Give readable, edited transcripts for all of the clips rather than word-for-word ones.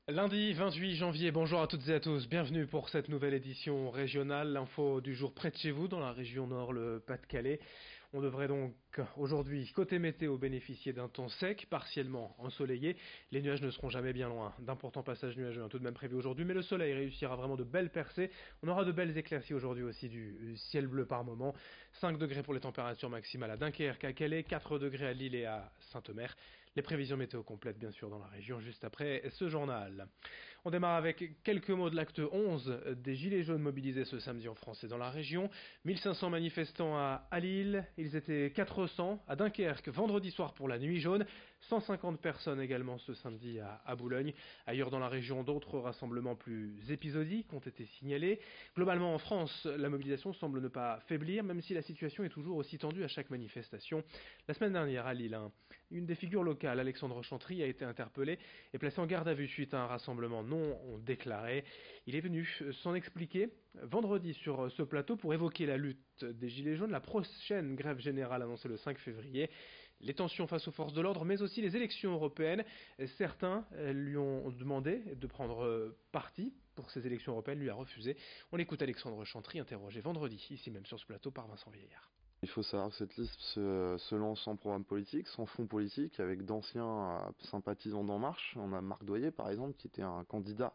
Lundi 28 janvier, bonjour à toutes et à tous, bienvenue pour cette nouvelle édition régionale, l'info du jour près de chez vous dans la région nord, le Pas-de-Calais. On devrait donc aujourd'hui, côté météo, bénéficier d'un temps sec, partiellement ensoleillé. Les nuages ne seront jamais bien loin. D'importants passages nuageux tout de même prévus aujourd'hui, mais le soleil réussira vraiment de belles percées. On aura de belles éclaircies aujourd'hui aussi, du ciel bleu par moment. 5 degrés pour les températures maximales à Dunkerque, à Calais, 4 degrés à Lille et à Saint-Omer. Les prévisions météo complètes bien sûr dans la région juste après ce journal. On démarre avec quelques mots de l'acte 11 des Gilets jaunes mobilisés ce samedi en France et dans la région. 1500 manifestants à Lille, ils étaient 400 à Dunkerque vendredi soir pour la nuit jaune, 150 personnes également ce samedi à Boulogne. Ailleurs dans la région, d'autres rassemblements plus épisodiques ont été signalés. Globalement en France, la mobilisation semble ne pas faiblir, même si la situation est toujours aussi tendue à chaque manifestation. La semaine dernière à Lille, une des figures locales, Alexandre Chantry, a été interpellé et placé en garde à vue suite à un rassemblement non déclaré. Il est venu s'en expliquer vendredi sur ce plateau pour évoquer la lutte des Gilets jaunes, la prochaine grève générale annoncée le 5 février, les tensions face aux forces de l'ordre, mais aussi les élections européennes. Certains lui ont demandé de prendre parti pour ces élections européennes, lui a refusé. On écoute Alexandre Chantry, interrogé vendredi, ici même sur ce plateau par Vincent Vieillard. Il faut savoir que cette liste se lance sans programme politique, sans fond politique, avec d'anciens sympathisants d'En Marche. On a Marc Doyer, par exemple, qui était un candidat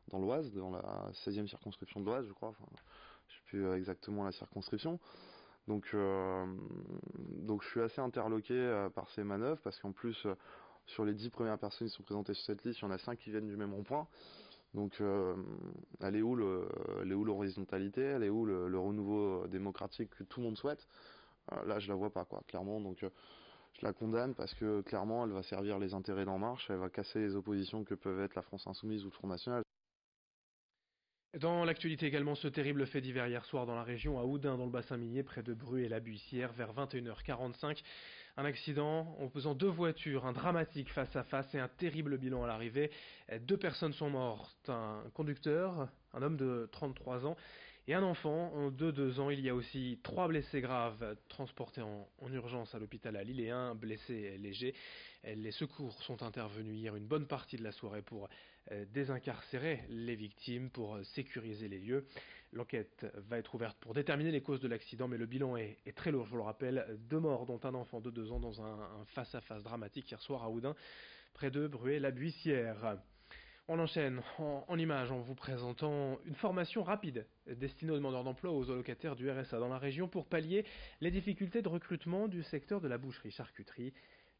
dans l'Oise, dans la 16e circonscription de l'Oise, je crois. Enfin, je ne sais plus exactement la circonscription. Donc je suis assez interloqué par ces manœuvres, parce qu'en plus, sur les 10 premières personnes qui sont présentées sur cette liste, il y en a 5 qui viennent du même rond-point. Donc, elle est où l'horizontalité, elle est où le renouveau démocratique que tout le monde souhaite? Là, je la vois pas, quoi, clairement. Donc, je la condamne parce que clairement, elle va servir les intérêts d'En Marche, elle va casser les oppositions que peuvent être la France Insoumise ou le Front National. Dans l'actualité également, ce terrible fait divers hier soir dans la région, à Oudin, dans le bassin minier, près de Bru et la Buissière, vers 21h45. Un accident opposant deux voitures, un dramatique face à face et un terrible bilan à l'arrivée. 2 personnes sont mortes, un conducteur, un homme de 33 ans, et un enfant de 2 ans. Il y a aussi 3 blessés graves transportés en urgence à l'hôpital à Lille et un blessé léger. Les secours sont intervenus hier une bonne partie de la soirée pour désincarcérer les victimes, pour sécuriser les lieux. L'enquête va être ouverte pour déterminer les causes de l'accident, mais le bilan est très lourd, je vous le rappelle. 2 morts, dont un enfant de 2 ans, dans un face-à-face dramatique hier soir à Oudin, près de Bruay-la-Buissière. On enchaîne en images en vous présentant une formation rapide destinée aux demandeurs d'emploi ou aux allocataires du RSA dans la région pour pallier les difficultés de recrutement du secteur de la boucherie-charcuterie.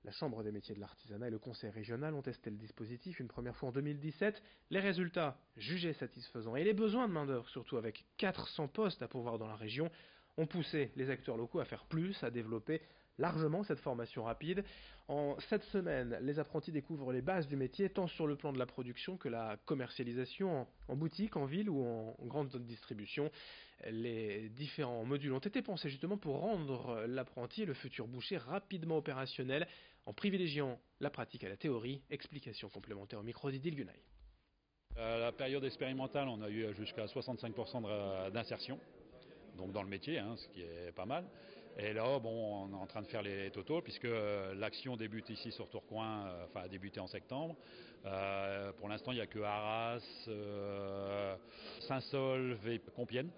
La Chambre des métiers de l'artisanat et le Conseil régional ont testé le dispositif une première fois en 2017. Les résultats jugés satisfaisants et les besoins de main-d'œuvre, surtout avec 400 postes à pourvoir dans la région, ont poussé les acteurs locaux à faire plus, à développer largement cette formation rapide. En 7 semaines, les apprentis découvrent les bases du métier, tant sur le plan de la production que la commercialisation en boutique, en ville ou en grande distribution. Les différents modules ont été pensés justement pour rendre l'apprenti et le futur boucher rapidement opérationnel en privilégiant la pratique à la théorie. Explication complémentaire au micro d'Idil Gunay. La période expérimentale, on a eu jusqu'à 65% d'insertion, donc dans le métier, ce qui est pas mal. Et là, bon, on est en train de faire les totaux, puisque l'action débute ici sur Tourcoing, a débuté en septembre. Pour l'instant, il n'y a que Arras, Saint-Saulve et Compiègne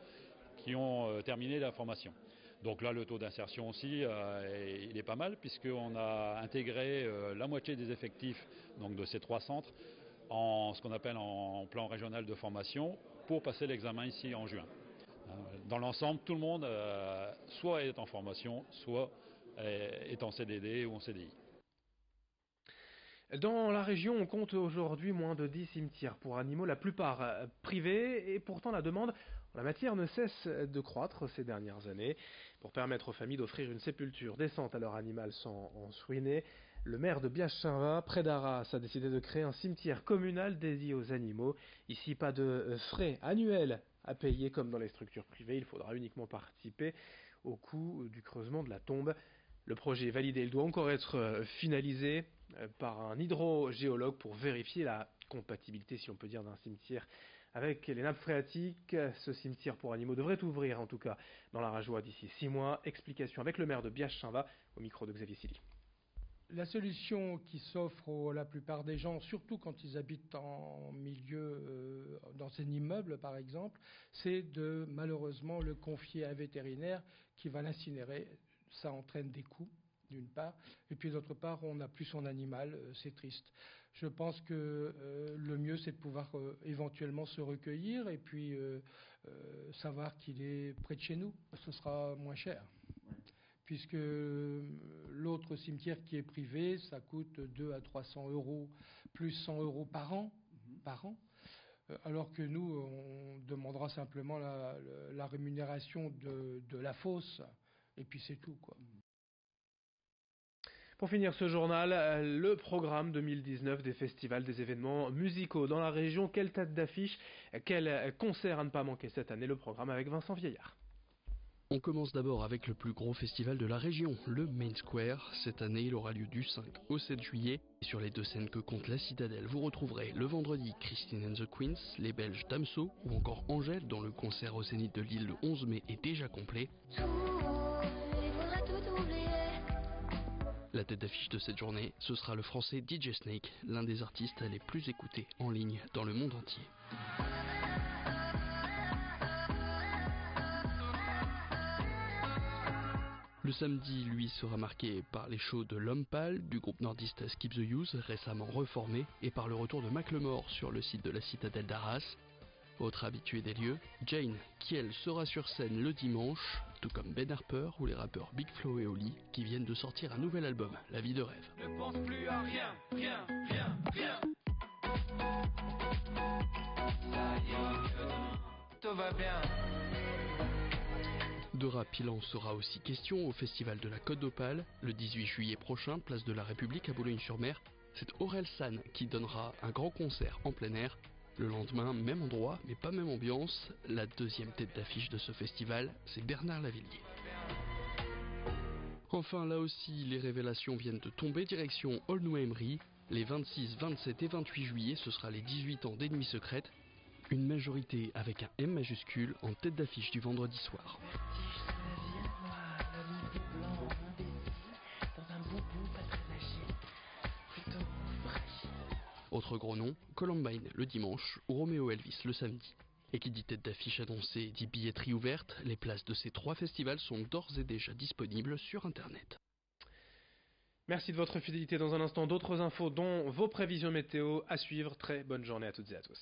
qui ont terminé la formation. Donc là, le taux d'insertion aussi, il est pas mal, puisqu'on a intégré la moitié des effectifs donc de ces 3 centres en ce qu'on appelle en plan régional de formation pour passer l'examen ici en juin. Dans l'ensemble, tout le monde soit est en formation, soit est en CDD ou en CDI. Dans la région, on compte aujourd'hui moins de 10 cimetières pour animaux, la plupart privés, et pourtant la demande en la matière ne cesse de croître ces dernières années. Pour permettre aux familles d'offrir une sépulture décente à leur animal sans en se ruiner, le maire de Biache-Saint-Va, près d'Arras, a décidé de créer un cimetière communal dédié aux animaux. Ici, pas de frais annuels à payer comme dans les structures privées, il faudra uniquement participer au coût du creusement de la tombe. Le projet est validé, il doit encore être finalisé par un hydrogéologue pour vérifier la compatibilité, si on peut dire, d'un cimetière avec les nappes phréatiques. Ce cimetière pour animaux devrait ouvrir, en tout cas, dans la Rajoie d'ici 6 mois. Explication avec le maire de Biache-Saint-Va, au micro de Xavier Silly. La solution qui s'offre à la plupart des gens, surtout quand ils habitent en milieu, dans un immeuble par exemple, c'est de malheureusement le confier à un vétérinaire qui va l'incinérer. Ça entraîne des coûts, d'une part, et puis d'autre part, on n'a plus son animal, c'est triste. Je pense que le mieux, c'est de pouvoir éventuellement se recueillir et puis savoir qu'il est près de chez nous. Ce sera moins cher. Puisque l'autre cimetière qui est privé, ça coûte 200 à 300 euros, plus 100 euros par an, alors que nous, on demandera simplement la rémunération de la fosse, et puis c'est tout, quoi. Pour finir ce journal, le programme 2019 des festivals, des événements musicaux dans la région. Quelle tête d'affiche, quel concert à ne pas manquer cette année? Le programme avec Vincent Vieillard. On commence d'abord avec le plus gros festival de la région, le Main Square. Cette année, il aura lieu du 5 au 7 juillet. Et sur les 2 scènes que compte la Citadelle, vous retrouverez le vendredi Christine and the Queens, les Belges Damso ou encore Angèle, dont le concert au Zénith de Lille le 11 mai est déjà complet. La tête d'affiche de cette journée, ce sera le français DJ Snake, l'un des artistes les plus écoutés en ligne dans le monde entier. Le samedi, lui, sera marqué par les shows de L'Homme Pâle, du groupe nordiste Skip the Use, récemment reformé, et par le retour de Macklemore sur le site de la Citadelle d'Arras. Autre habitué des lieux, Jane, qui elle sera sur scène le dimanche, tout comme Ben Harper ou les rappeurs Big Flo et Oli, qui viennent de sortir un nouvel album, La Vie de Rêve. Ne pense plus à rien, rien. Ça ira mieux demain, tout va bien. De rap, il en sera aussi question au Festival de la Côte d'Opale, le 18 juillet prochain, place de la République à Boulogne-sur-Mer. C'est Aurel San qui donnera un grand concert en plein air. Le lendemain, même endroit, mais pas même ambiance. La deuxième tête d'affiche de ce festival, c'est Bernard Lavilliers. Enfin, là aussi, les révélations viennent de tomber, direction Aulnoy-Emery. Les 26, 27 et 28 juillet, ce sera les 18 ans d'Ennemis Secrètes. Une majorité avec un M majuscule en tête d'affiche du vendredi soir. Autre gros nom, Columbine le dimanche ou Roméo Elvis le samedi. Et qui dit tête d'affiche annoncée dit billetterie ouverte, les places de ces 3 festivals sont d'ores et déjà disponibles sur Internet. Merci de votre fidélité. Dans un instant, d'autres infos dont vos prévisions météo à suivre. Très bonne journée à toutes et à tous.